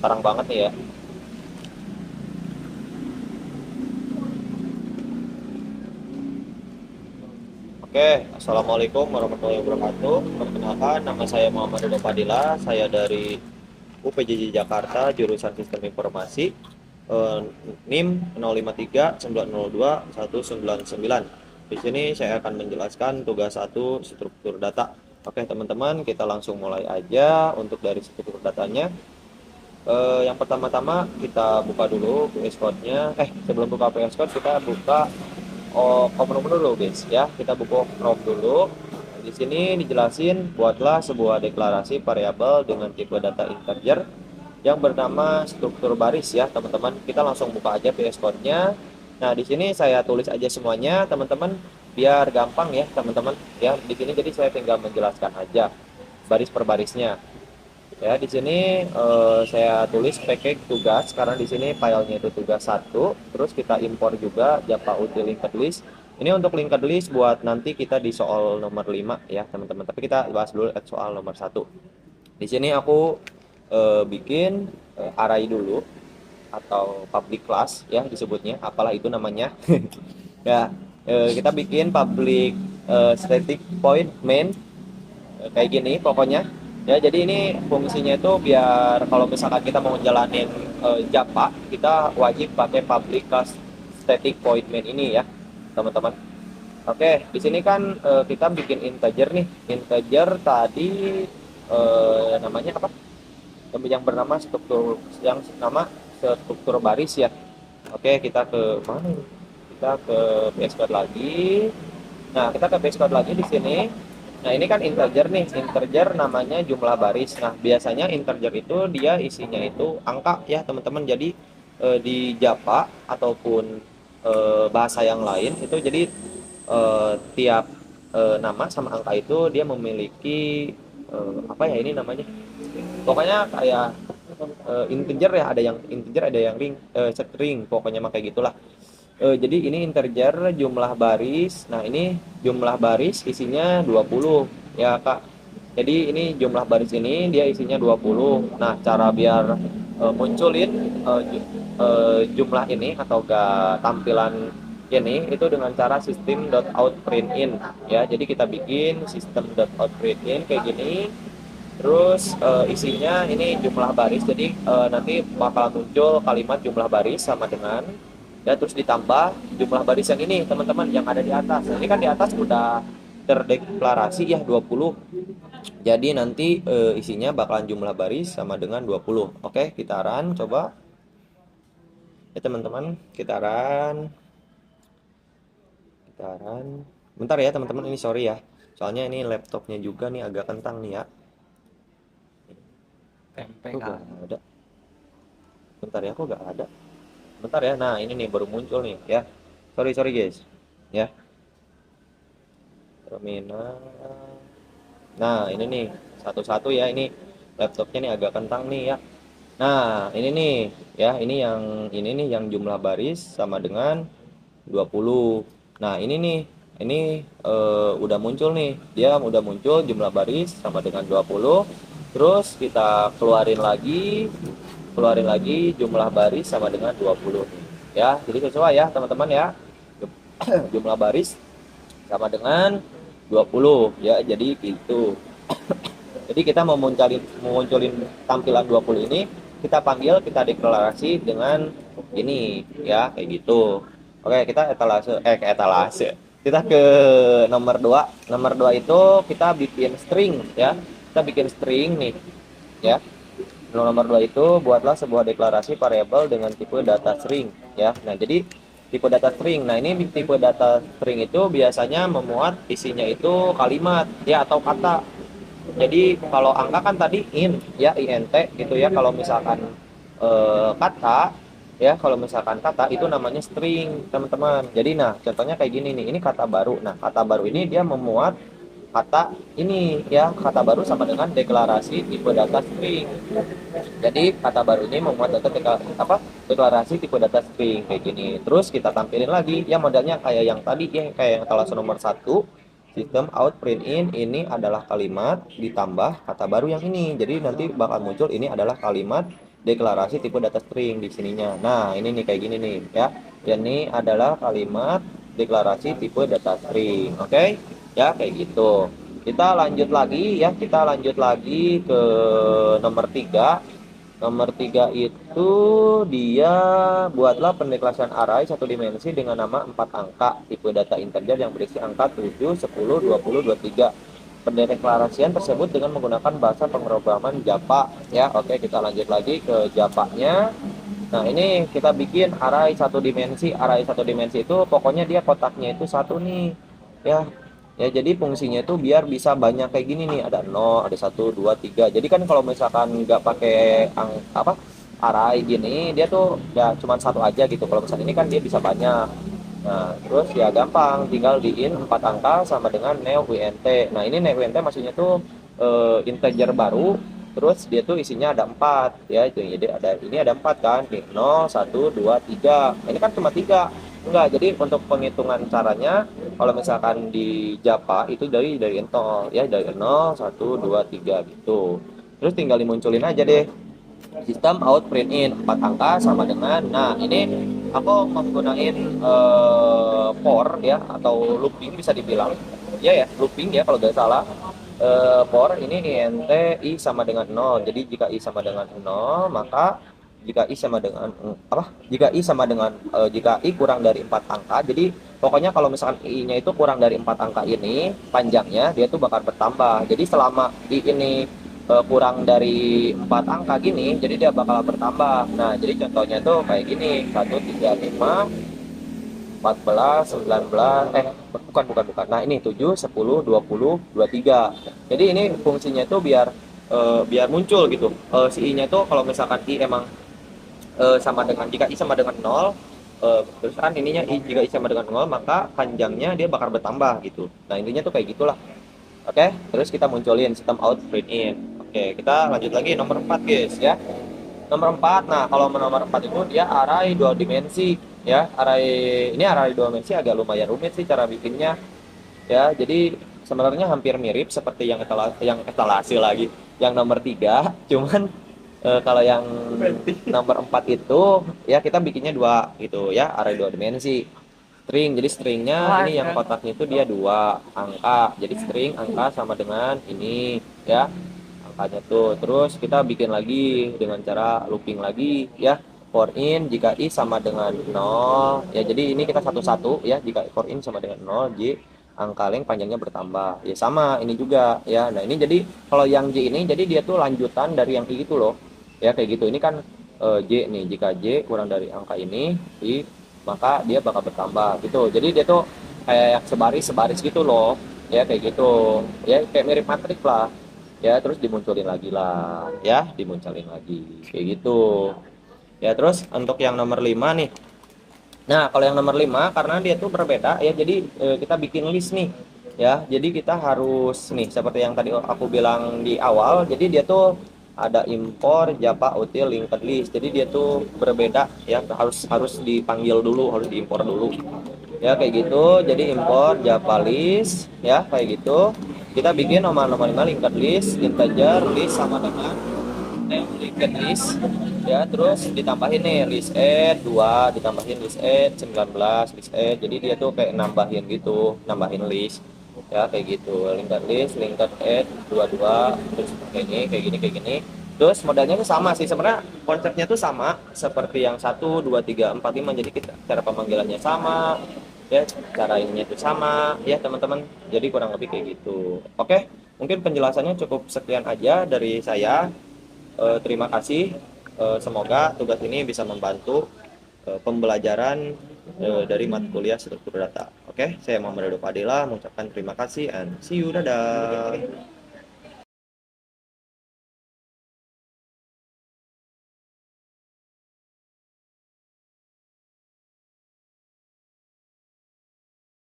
terang banget nih ya. Oke, Assalamualaikum warahmatullahi wabarakatuh. Perkenalkan, nama saya Muhammad Dodo Fadila. Saya dari UPJJ Jakarta, jurusan Sistem Informasi, NIM 053902 199. Di sini saya akan menjelaskan tugas satu struktur data. Oke, teman-teman, kita langsung mulai aja untuk dari struktur datanya. Yang pertama-tama kita buka dulu VS Code-nya. Sebelum buka VS Code kita buka Chrome dulu guys ya. Kita buka Chrome dulu. Di sini dijelasin buatlah sebuah deklarasi variabel dengan tipe data integer yang bernama struktur baris ya teman-teman. Kita langsung buka aja VS Code-nya. Nah, di sini saya tulis aja semuanya teman-teman biar gampang ya teman-teman ya. Di sini jadi saya tinggal menjelaskan aja baris per barisnya. Ya, di sini saya tulis package tugas karena di sini filenya itu tugas satu. Terus kita impor juga Java util linked list. Ini untuk linked list buat nanti kita di soal nomor 5 ya, teman-teman. Tapi kita bahas dulu soal nomor satu. Di sini aku bikin array dulu atau public class ya disebutnya, apalah itu namanya. Ya, kita bikin public static void main kayak gini pokoknya ya. Jadi ini fungsinya itu biar kalau misalkan kita mau jalanin Java kita wajib pakai public class static void main ini ya teman-teman. Oke, di sini kan kita bikin integer nih. Integer tadi namanya apa, yang bernama struktur, yang nama struktur baris ya. Oke, kita ke mana ini? Kita ke VS Code lagi. Nah, kita ke VS Code lagi di sini. Nah, ini kan integer nih. Integer namanya jumlah baris. Nah, biasanya integer itu dia isinya itu angka ya, teman-teman. Jadi di Java ataupun bahasa yang lain itu jadi tiap nama sama angka itu dia memiliki apa ya ini namanya? Pokoknya kayak integer ya, ada yang integer, ada yang string, pokoknya mah kayak gitulah. Jadi ini integer jumlah baris. Nah, ini jumlah baris isinya 20 ya, Kak. Jadi ini jumlah baris ini dia isinya 20. Nah, cara biar munculin jumlah ini atau gak tampilan ini itu dengan cara system.out.printin ya. Jadi kita bikin system.out.printin kayak gini. Terus isinya ini jumlah baris. Jadi nanti bakal muncul kalimat jumlah baris sama dengan ya, terus ditambah jumlah baris yang ini teman-teman yang ada di atas. Nah, ini kan di atas udah terdeklarasi ya 20. Jadi nanti isinya bakalan jumlah baris sama dengan 20. Oke, kita run coba. Ya teman-teman, kita run. Kita run. Bentar ya teman-teman, ini sorry ya. Soalnya ini laptopnya juga nih agak kentang nih ya. Tuh gak ada. Bentar ya, kok gak ada. Bentar ya. Nah, ini nih baru muncul nih ya. Sorry sorry guys. Ya. Terminal. Nah, ini nih satu-satu ya. Ini laptopnya nih agak kentang nih ya. Nah, ini nih ya, ini nih yang jumlah baris sama dengan 20. Nah, ini nih, ini udah muncul nih. Dia udah muncul jumlah baris sama dengan 20. Terus kita keluarin lagi jumlah baris sama dengan 20 nih. Ya, jadi sesuai ya, teman-teman ya. Jumlah baris sama dengan 20 ya. Jadi gitu. Jadi kita mau munculin tampilan 20 ini, kita panggil, kita deklarasi dengan ini ya, kayak gitu. Oke, kita ke etalase. Kita ke nomor 2. Nomor 2 itu kita bikin string ya. Kita bikin string nih ya. Nomor 2 itu buatlah sebuah deklarasi variabel dengan tipe data string ya. Nah, jadi tipe data string. Nah, ini tipe data string itu biasanya memuat isinya itu kalimat ya atau kata. Jadi kalau angka kan tadi ya int gitu ya. Kalau misalkan kata ya, kalau misalkan kata itu namanya string teman-teman. Jadi nah contohnya kayak gini nih, ini kata baru. Nah, kata baru ini dia memuat kata ini ya, kata baru sama dengan deklarasi tipe data string. Jadi kata baru ini memuat deklarasi tipe data string kayak gini. Terus kita tampilin lagi ya modelnya kayak yang tadi ya, kayak yang etalase nomor satu. Sistem out print in ini adalah kalimat ditambah kata baru yang ini. Jadi nanti bakal muncul ini adalah kalimat deklarasi tipe data string di sininya. Nah, ini nih kayak gini nih ya. Ini adalah kalimat deklarasi tipe data string. Oke? Ya, kayak gitu. Kita lanjut lagi ya, kita lanjut lagi ke nomor 3. Nomor 3 itu dia buatlah pendeklarasian array satu dimensi dengan nama 4 angka tipe data integer yang berisi angka 7, 10, 20, 23. Pendeklarasian tersebut dengan menggunakan bahasa pemrograman Java ya. Oke, kita lanjut lagi ke Java-nya. Nah, ini kita bikin array satu dimensi. Array satu dimensi itu pokoknya dia kotaknya itu satu nih ya. Ya, jadi fungsinya itu biar bisa banyak kayak gini nih, ada 0, ada 1, 2, 3. Jadi kan kalau misalkan nggak pakai array gini, dia tuh ya cuma satu aja gitu. Kalau misalnya ini kan dia bisa banyak. Nah, terus ya gampang, tinggal di in 4 angka sama dengan newInt. Nah, ini newInt maksudnya tuh integer baru, terus dia tuh isinya ada 4 ya. Jadi ada 4 kan, nih 0, 1, 2, 3. Ini kan cuma 3. Enggak, jadi untuk penghitungan caranya kalau misalkan di Java itu dari 0 ya, dari 0, 1, 2, 3 gitu. Terus tinggal dimunculin aja deh sistem out print in 4 angka sama dengan, nah ini aku menggunakan for ya atau looping bisa dibilang ya looping ya kalau nggak salah. For ini int i sama dengan 0, jadi jika i sama dengan 0 maka jika i sama dengan jika i sama dengan jika i kurang dari 4 angka, jadi pokoknya kalau misalkan i-nya itu kurang dari 4 angka ini panjangnya dia tuh bakal bertambah. Jadi selama i ini kurang dari 4 angka gini, jadi dia bakal bertambah. Nah, jadi contohnya tuh kayak gini, 1, 3, 5, 14, 19, bukan. Nah, ini 7, 10, 20, 23. Jadi ini fungsinya tuh biar muncul gitu. Si i-nya tuh kalau misalkan i emang sama dengan, jika i sama dengan 0, terus kan ininya i, jika i sama dengan 0 maka panjangnya dia bakal bertambah gitu. Nah, intinya tuh kayak gitulah. Oke, terus kita munculin sistem out print in. Oke, kita lanjut lagi nomor 4 guys ya. Nomor 4, nah kalau nomor 4 itu dia array 2 dimensi ya. Array 2 dimensi agak lumayan rumit sih cara bikinnya ya. Jadi sebenarnya hampir mirip seperti yang etalase lagi, yang nomor 3, cuman kalau yang nomor 4 itu ya kita bikinnya dua gitu ya, array 2 dimensi. String, jadi stringnya ini yang kotaknya itu dia 2 angka, jadi string angka sama dengan ini ya angkanya tuh. Terus kita bikin lagi dengan cara looping lagi ya, for in jika i sama dengan 0 ya, jadi ini kita satu-satu ya, jika for in sama dengan 0 j angka length panjangnya bertambah ya, sama ini juga ya. Nah, ini jadi kalau yang j ini jadi dia tuh lanjutan dari yang i itu loh ya, kayak gitu. Ini kan j nih, jika j kurang dari angka ini i maka dia bakal bertambah gitu. Jadi dia tuh kayak sebaris gitu loh ya, kayak gitu ya, kayak mirip matrik lah ya. Terus dimunculin lagi lah ya, dimunculin lagi kayak gitu ya. Terus untuk yang nomor 5 nih, nah kalau yang nomor 5 karena dia tuh berbeda ya, jadi kita bikin list nih ya. Jadi kita harus nih seperti yang tadi aku bilang di awal, jadi dia tuh ada impor Java util linked list. Jadi dia tuh berbeda ya, harus dipanggil dulu, harus diimpor dulu ya, kayak gitu. Jadi impor Java list ya, kayak gitu. Kita bikin nomor 5 linked list integer list sama dengan linked list ya. Terus ditambahin nih list add 2, ditambahin list add 19, list add, jadi dia tuh kayak nambahin gitu, nambahin list ya, kayak gitu. Linked add 22, terus kayak gini. Terus modalnya tuh sama sih sebenarnya, konsepnya tuh sama seperti yang 1, 2, 3, 4, 5. Jadi kita cara pemanggilannya sama ya, cara ininya tuh sama ya teman-teman. Jadi kurang lebih kayak gitu. Oke, mungkin penjelasannya cukup sekian aja dari saya. Terima kasih. Semoga tugas ini bisa membantu pembelajaran dari mata kuliah struktur data. Oke, saya Muhammad Fadila mengucapkan terima kasih and see you, dadah.